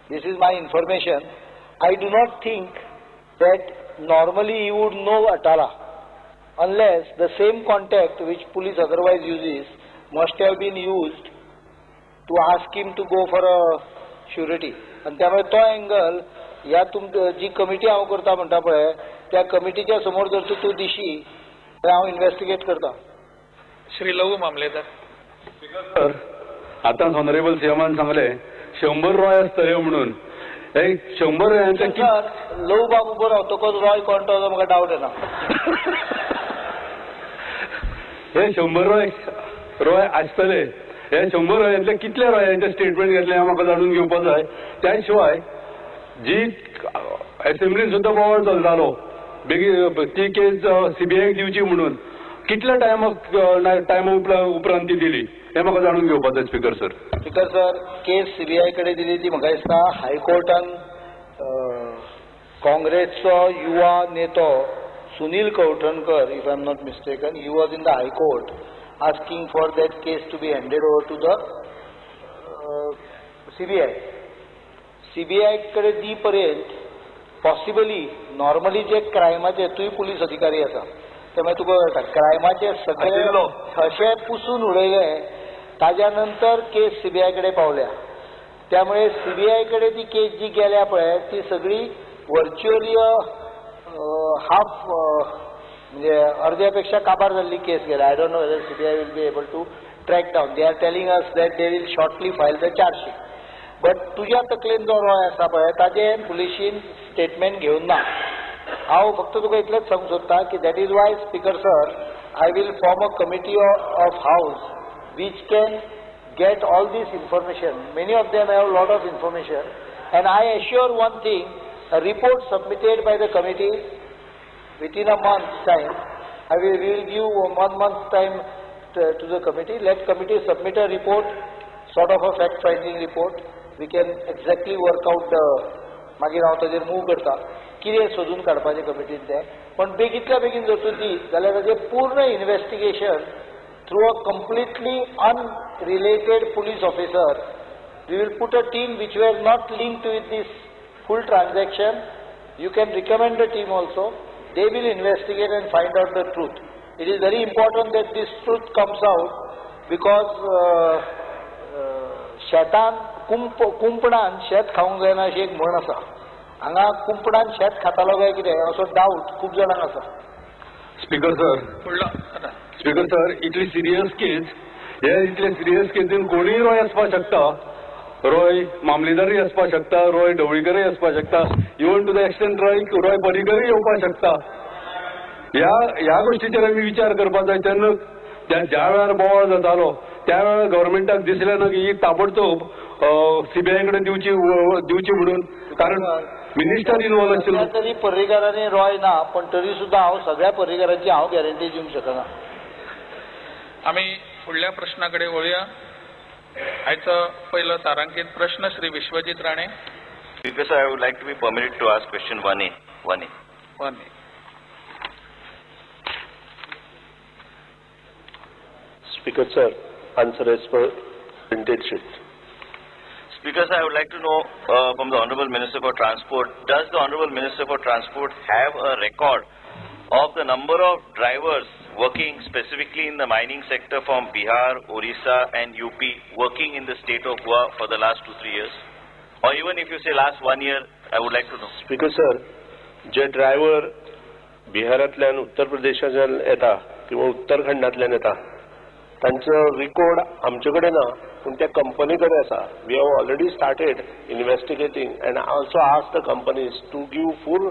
This is my information. I do not think that normally he would know Atala unless the same contact which police otherwise uses must have been used to ask him to go for a surety. And त्यामुळे तो angle या जी committee हांव करता म्हणटा पळय त्या कमिटीच्या समोर जर तूं दिशी तर हांव इन्व्हेस्टिगेट करता. श्री लघु मामलेदार. सर, आताच ऑनरेबल सीएमान सांगले 100 रॉय आसतले म्हणून. 100 रॉयांचा लव बाबू बरो रावतकच रॉय कोण तो म्हाका डावट येना. हे 100 रॉय आसतले. हे 100 रॉयांतले कितले रॉयांचे स्टेटमेंट घेतले म्हाका जाणून घेवपाक जाय. त्या शिवाय जी असेंब्लीन सुद्धा बोवाळ चलतालो बेगीन ती केस सीबीआयक दिवची म्हणून कितल्या टायमा उपरांत ती दिली हे म्हाका जाणून घेवपाक जाय speaker sir. Speaker sir, case CBI कडेन दिली ती म्हाका दिसता हायकोर्टान काँग्रेसचो युवा नेतो Sunil Kavthankar, if I am not mistaken, he was in the high court asking for that case to be handed over to the CBI. CBI कडे दी पर्यंत पॉसिबली नॉर्मली जे क्रायमाचे तुय पुलीस अधिकारी आसा त्यामुळे तुका कळटा क्रायमाचे सगळे अशे पुसून उडयले ताज्या नंतर केस सीबीआय कडे पावल्या. त्यामुळे सीबीआय कडे ती केस जी गेल्या पळय ती सगळी व्हर्च्युअली हाफ म्हणजे अर्ध्यापेक्षा काबार जाल्ली केस गेल्या. I don't know whether CBI will be able to track down. They are telling us that they will shortly file the chargesheet. But तुज्या तकलेन जो रॉय आसा पळय ताजे पुलिशीन स्टेटमेंट घेवन ना. हांव फक्त तुका इतलेंच सांगूंक सोदतां की that is why speaker sir I will form a committee of house which can get all this information. Many of them have a lot of information, and I assure one thing, a report submitted by the committee within a month's time, we will give 1 month's time to the committee. Let committee submit a report, sort of a fact-finding report. We can exactly work out मागीर हांव ताजेर move करता कितें सोदून काडपाचें कमिटीन तें. पण बेगींतल्या बेगीन जर तूं दी जाल्यार ताजें पूर्ण investigation through a completely unrelated police officer. We will put a team which were not linked with this full transaction. You can recommend the team also. They will investigate and find out the truth. It is very important that this truth comes out because शेतान कुंपणान शेत खावंक जायना अशी एक म्हण आसा. हांगा कुंपणान शेत खातालो काय कितें असो डावट खूब जाणांक आसा. स्पीकर सर, इतली सिरियस केस हे इतले सिरियस केसीन कोणीय रॉय आसपाक शकता. रॉय मामलेदारय आसपाक शकता, रॉय ढवळीकरय आसपाक शकता, even to the extent Roy पर्रीकरय येवपाक शकता. ह्या गोष्टीचेर आमी विचार करपाक जाय. तेन्ना ज्या वेळार बोवाळ जातालो त्या वेळार गव्हर्मेंटाक दिसलें ना की ही ताबडतोब सीबीआय कडेन दिवची म्हणून. कारण मिनिस्टर इन्वॉल्व आशिल्लो. तरी पर्रीकारांनी रॉय ना पण तरी सुद्धा हांव सगळ्या पर्रीकारांची हांव गॅरंटी दिवंक शकना. आम्ही पुढल्या प्रश्नाकडे वळूया. आयचो पहिलो तारांकित प्रश्न Shri Vishwajit Rane. Speaker sir, I would like to be permitted to ask question 1A. 1A. Speaker sir, answer as per printed sheet. Speaker sir, I would like to know from the Honorable Minister for Transport, does the Honorable Minister for Transport have a record of the number of drivers working specifically in the mining sector from Bihar, Orissa and UP working in the state of Goa for the last 2-3 years? Or even if you say last 1 year, I would like to know. Speaker sir, जे driver बिहारांतल्यान उत्तर प्रदेशांतल्यान येता किंवा उत्तराखंडांतल्यान येता तांचो record आमचे कडेन ना पूण त्या कंपनी कडेन आसा. We have already started investigating and also asked the companies to give full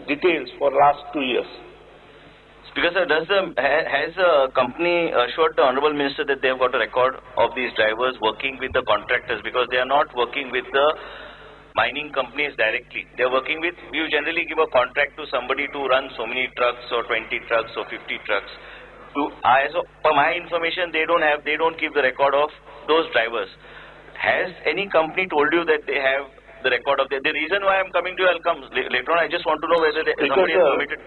details for last 2 years. Speaker sir, has the company assured the Honorable Minister that they have got a record of these drivers working with the contractors, because they are not working with the mining companies directly. They are working with, you generally give a contract to somebody to run so many trucks or 20 trucks or 50 trucks. So for my information, they don't keep the record of those drivers. Has any company told you that they have the record of the reason why I am coming to you, I'll come later on. I just want to know whether somebody has permitted.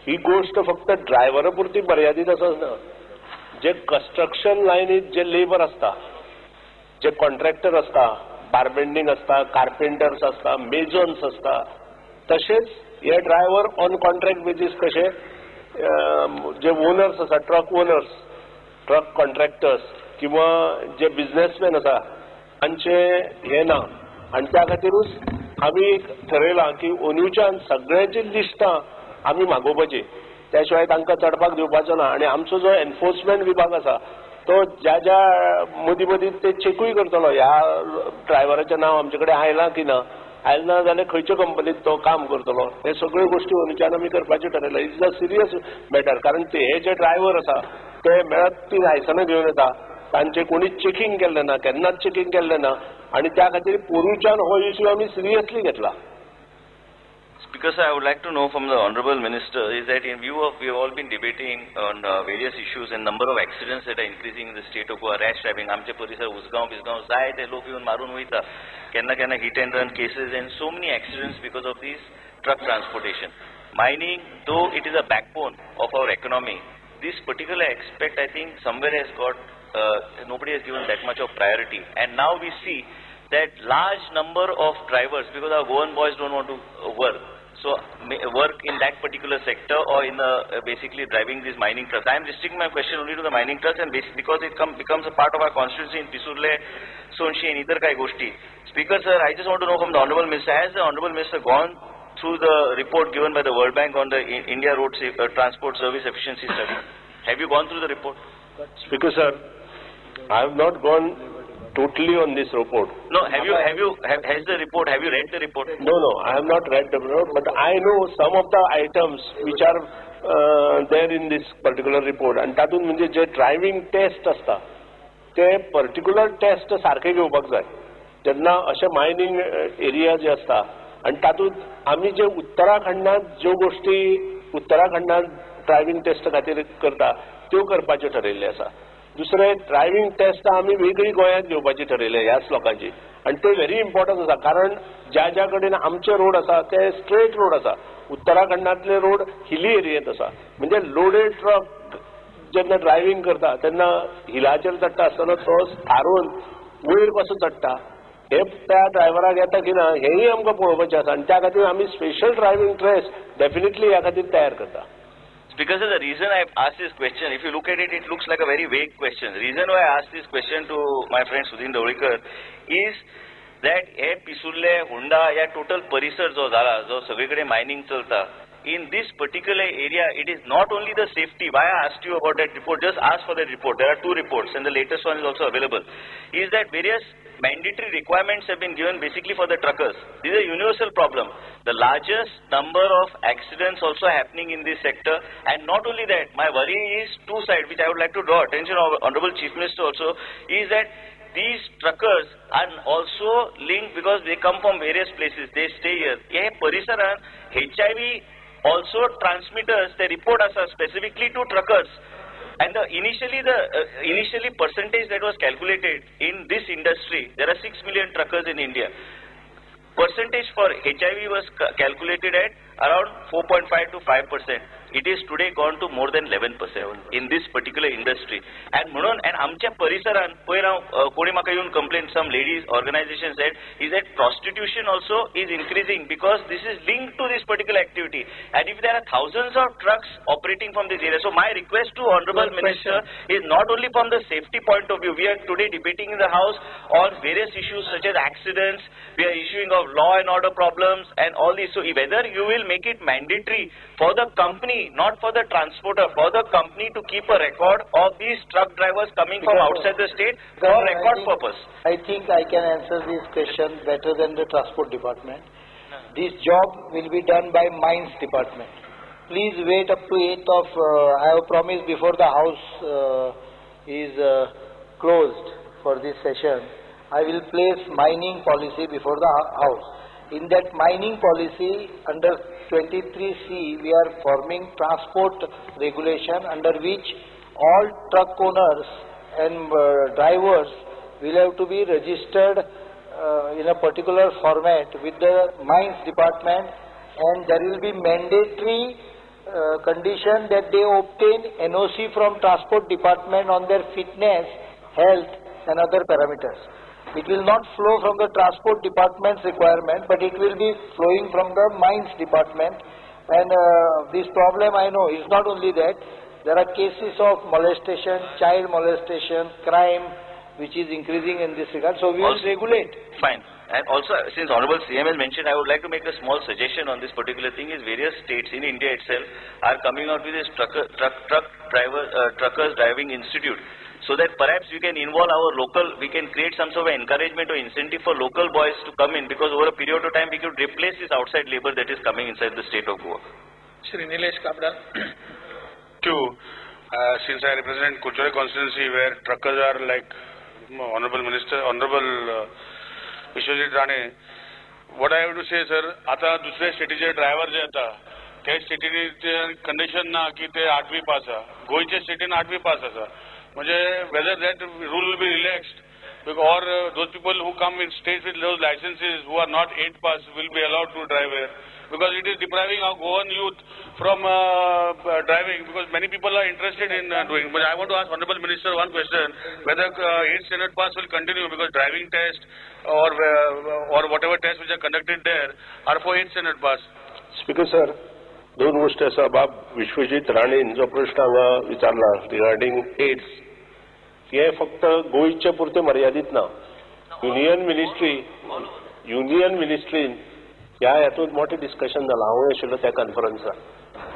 ही गोष्ट फक्त ड्रायव्हरा पुरती मर्यादित असच ना. जे construction लायनीत जे labour असता, जे कॉन्ट्रॅक्टर असता, बारबेंडिंग असता, कार्पेंटर्स असता, मेजन्स असता, तसेच हे ड्रायव्हर ऑन कॉन्ट्रॅक्ट बेजीस कशे जे ओनर्स आसा, ट्रक ओनर्स, ट्रक कॉन्ट्रॅक्टर्स किंवा जे बिझनेसमॅन आसा तांचे हे ना. आणि त्या खातीरूच आमी ठरयलां की अंदूच्यान सगळ्यांची लिस्टां आमी मागोवपाची, त्या शिवाय तांकां चडपाक दिवपाचो ना. आणि आमचो जो एनफोर्समेंट विभाग आसा तो ज्या ज्या मदीं मदीं ते चेकूय करतलो ह्या ड्रायव्हराचें नांव आमचे कडेन आयलां की ना, आयलें ना जाल्यार खंयच्या कंपनीत तो काम करतलो, हे सगळ्यो गोश्टी अंदूच्यान आमी करपाचें ठरयलां. It's a serious matter. कारण हे जे ड्रायव्हर आसा ते मेळत ती लायसनां घेवन येता, तांचे कोणीच चेकिंग केल्लें ना, केन्नाच चेकिंग केल्लें ना. आणि त्या खातीर पोरुच्यान हो इश्यू आमी सिरियसली घेतला. Speaker sir, I would like to know from the Honorable Minister is that in view of, we have all been debating on various issues and number of accidents that are increasing in the state of Goa, rash driving, amche parisar Usgaon, जाय ते लोक येवन मारून वयता, केन्ना hit and run cases and so many accidents because of these truck transportation. Mining, though it is a backbone of our economy, this particular aspect I think somewhere has got, nobody has given that much of priority. And now we see that large number of drivers, because our Goan boys don't want to work, so work in that particular sector or in basically driving these mining trucks. I am restricting my question only to the mining trucks and because it becomes a part of our constituency in Pisurle, Sonshi and either kai goshti. Speaker sir, I just want to know from the Honorable Minister, has the Honorable Minister gone through the report given by the World Bank on the India Road Transport Service Efficiency Study? Have you gone through the report? Speaker sir, I have not gone totally on this report. No, has the report, have you read the report? No, I have not read the report, but I know some of the items which are there in this particular report. And तातूंत म्हणजे जे driving taste असता ते particular taste सारखे घेवपाक जाय. जेन्ना अशे मायनिंग एरिया जे असता आणि तातूंत आमी जे उत्तराखंडांत ज्यो गोष्टी उत्तराखंडांत ड्रायव्हिंग टेस्ट खातीर करता त्यो करपाच्यो ठरयल्ले आसा. दुसरे ड्रायव्हिंग टेस्ट आमी वेगळी गोंयांत घेवपाची ठरयले ह्याच लोकांची. आणि ते व्हेरी इम्पॉर्टंट आसा कारण ज्या कडेन आमचे रोड आसा ते स्ट्रेट रोड आसा. उत्तराखंडांतले रोड हिली एरियेंत आसा. म्हणजे लोडेड ट्रक जेन्ना ड्रायव्हिंग करता तेन्ना हिलाचेर चडटा आसतना तो थारोवन वयर कसो चडटा हे त्या ड्रायव्हराक येता की ना हेंय आमकां पळोवपाचें आसा. आणि त्या खातीर आमी स्पेशल ड्रायव्हिंग टेस्ट डेफिनेटली ह्या खातीर तयार करता. Because the reason I asked this question, if you look at it, it looks like a very vague question. The reason why I asked this question to my friend Sudhin Dawlikar is that हे पिसुर्ले हुंडा या total परिसर जो झाला, जो सगळीकडे mining चलता, in this particular area, it is not only the safety. Why I asked you about that report? Just ask for that report. There are 2 reports, and the latest one is also available. Is that various mandatory requirements have been given basically for the truckers. This is a universal problem. The largest number of accidents also happening in this sector, and not only that, my worry is 2 sides, which I would like to draw attention of Honorable Chief Minister also, is that these truckers are also linked because they come from various places. They stay here. Ye parisaran HIV also transmitters, they report us specifically to truckers. And initially percentage that was calculated in this industry, there are 6 million truckers in India. Percentage for HIV was calculated at around 4.5 to 5%. It is today gone to more than 11% in this particular industry. And amcha parisaran, koni maka yun complaint, some ladies organization said, is that prostitution also is increasing because this is linked to this particular activity. And if there are thousands of trucks operating from this area, so my request to Honorable Minister is not only from the safety point of view, we are today debating in the House on various issues such as accidents, we are issuing of law and order problems and all these. So whether you will make it mandatory for the company, not for the transporter, for the company to keep a record of these truck drivers coming from outside the state for record purpose. I think I can answer this question better than the transport department. This job will be done by mines department. Please wait up to 8th of, I have promised before the house is closed for this session, I will place mining policy before the house. In that mining policy, under 23C, we are forming transport regulation under which all truck owners and drivers will have to be registered in a particular format with the mines department, and there will be mandatory condition that they obtain NOC from transport department on their fitness, health and other parameters. It will not flow from the transport department's requirement, but it will be flowing from the mines department. And this problem, I know, is not only that. There are cases of molestation, child molestation, crime, which is increasing in this regard. So we will regulate. Fine. And also, since Honorable CM has mentioned, I would like to make a small suggestion on this particular thing. Is various states in India itself are coming out with this truckers driving institute, so that perhaps we can involve our local, we can create some sort of encouragement or incentive for local boys to come in, because over a period of time we could replace this outside labor that is coming inside the state of Goa. Shri Nilesh Kabra. Since I represent Kuchore constituency, where truckers are like Honorable Vishwajit Rane, what I have to say, sir, आता दुसरे स्टेटीचे driver जे आता त्या स्टेटीचे condition ना की ते 8वी pass आहे, गोयचे स्टेटीन 8वी pass असा, म्हणजे whether that rule will be relaxed, or those people who come in states with those licenses who are not 8 pass will be allowed to drive here, because it is depriving our Goan youth from driving, because many people are interested in doing. But I want to ask Honorable Minister one question, whether 8 standard pass will continue, because driving test or whatever tests which are conducted there are for 8 standard pass. Speaker sir, दोन गोष्टी असा, बाब विश्वजित राणेन जो प्रश्न हांगा विचारला regarding AIDS, हे फक्त गोयचे पुरते मर्यादित ना. युनियन मिनिस्ट्रीन ह्या हातूंत मोठे डिस्कशन जालां, हांवूय आशिल्लो त्या कॉन्फरन्सार,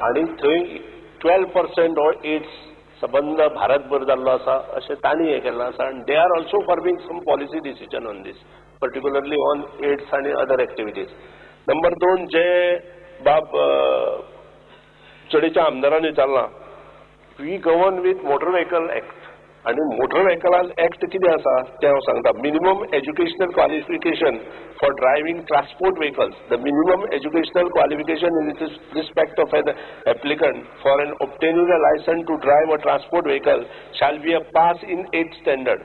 आनी थंय 12% ऑफ एड्स संबंध भारतभर जाल्लो आसा अशें तांणी हें केल्लें आसा, आनी they are also forming some policy decision on these, particularly on AIDS आनी अदर एक्टिविटीज. नंबर 2, जे बाब चडेच्या आमदारान विचारलां, we govern with motor vehicle act, आणि मोटर व्हेकल एक्ट कितें आसा तें हांव सांगता. Minimum educational qualification for driving transport vehicles, the minimum educational qualification in respect of an applicant for an obtaining a license to drive a transport vehicle shall be a pass in 8th standard,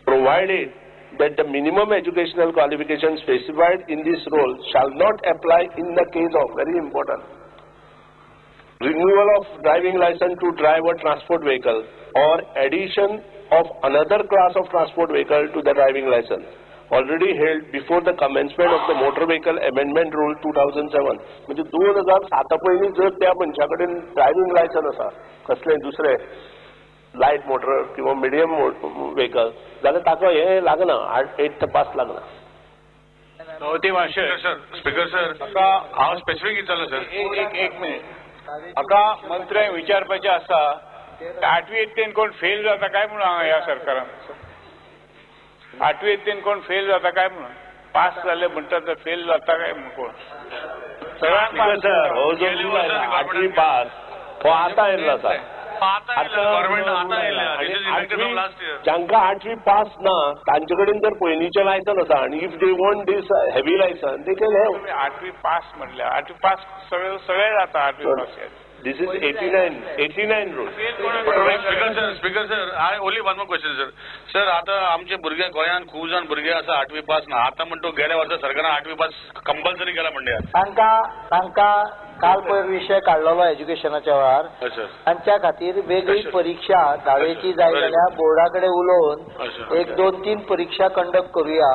provided that the minimum educational qualification specified in this role shall not apply in the case of, very important, renewal of driving license to drive a transport vehicle or addition of another class of transport vehicle to the driving license already held before the commencement of the motor vehicle amendment rule 2007. म्हणजे 2007 पयलीं जर त्या मनशा कडेन driving licence आसा कसलें दुसरें light motor किंवा मिडियम व्हेकल, जाल्यार ताका हें लागना, 8th पास लागना. स्पीकर सर, हांव स्पेसिफीक विचारलो सर. एक मिनिट, हाका मंत्र्यांक विचारपाचें आसा, 8वी यत्तेन कोण फेल जाता काय म्हणून हांगा ह्या सरकारान 8वी यत्तेन कोण फेल जाता काय म्हणून, पास जाले म्हणटात तर फेल जाता काय म्हणून कोण सगळ्यांक सर हो जो रूल आहे ना 8वी पास हो आता येयल्लो आसा. जांकां 8वी पास ना तांचे कडेन जर पयलींचें लायसन आसा, आनी if they want these heavy licence they can have. 8वी पास म्हणल्यार 8वी पास सगळे जाता 8वी pass. This is 89 rule. Speaker sir, I only one more question sir. Sir, आता आमचे भुरगे गोंयान खूब जाण भुरगे आसा 8वी पास ना, आता म्हणतो गेल्या वर्सा सरकारान 8वी पास कंपल्सरी केला म्हणजे तांकां काल पयर विशय काडलेलो एज्युकेशनाच्या वेळार, तांच्या खातीर वेगळी परीक्षा 10वीची जाय जाल्यार बोर्डा कडेन उलोवन 1-2-3 परीक्षा कंडक्ट करुया,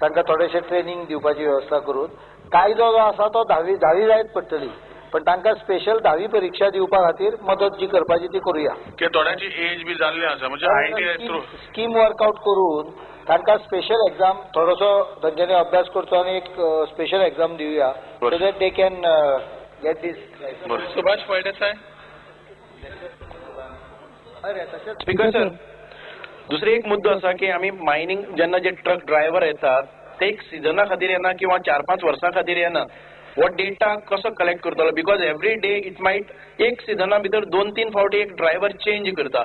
तांकां थोडेशें ट्रेनिंग दिवपाची वेवस्था करून. कायदो जो आसा तो 10वी जायत पडटली, पण तांकां स्पेशल 10वी परीक्षा दिवपा खातीर मदत जी करपाची ती करुया. थोड्याची एज बी जाल्ली आसा, म्हणजे ITI थ्रू स्कीम वर्कआउट करून तांकां स्पेशल एग्जाम थोडोसो तांच्यांनी अभ्यास करचो आनी एक स्पेशल एग्जाम दिवया, so that they can get these. Subhash Phaldesai. Speaker sir, दुसरो एक मुद्दो आसा की आमी मायनिंग जेन्ना जे ट्रक ड्रायव्हर येतात ते एक सिजना खातीर येना किंवा 4-5 वर्सां खातीर येना, हो डेटा कसो कलेक्ट करतलो, because every day it might एक सिजना भितर 2-3 फावटी एक ड्रायव्हर चेंज करता,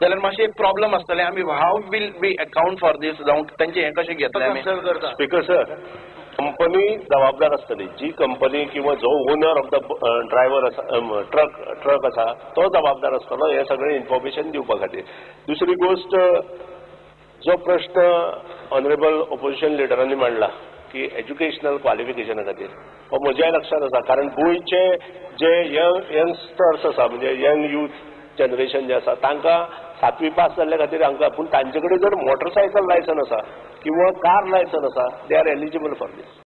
जाल्यार मातशें एक प्रॉब्लम आसतलें. आमी how will be account for दीस, जावं तांचे हें कशें घेतलें आमी. स्पीकर सर, कंपनी जबाबदार आसतली, जी कंपनी किंवा जो ओनर ऑफ द ड्रायव्हर आसा, ट्रक आसा तो जबाबदार आसतलो हें सगळें इन्फॉर्मेशन दिवपा खातीर. दुसरी गोष्ट, जो प्रश्न ऑनरेबल ऑपोजिशन लिडरांनी मांडला की एज्युकेशनल क्वालिफिकेशना खातीर, हो म्हज्याय लक्षांत आसा, कारण गोंयचे जे यंगस्टर्स आसा म्हणजे यंग यूथ जनरेशन जे आसा तांकां 7वी पास जाल्ल्या खातीर हांकां पूण तांचे कडेन जर मोटरसायकल लायसन आसा किंवा कार लायसन आसा they are eligible for this.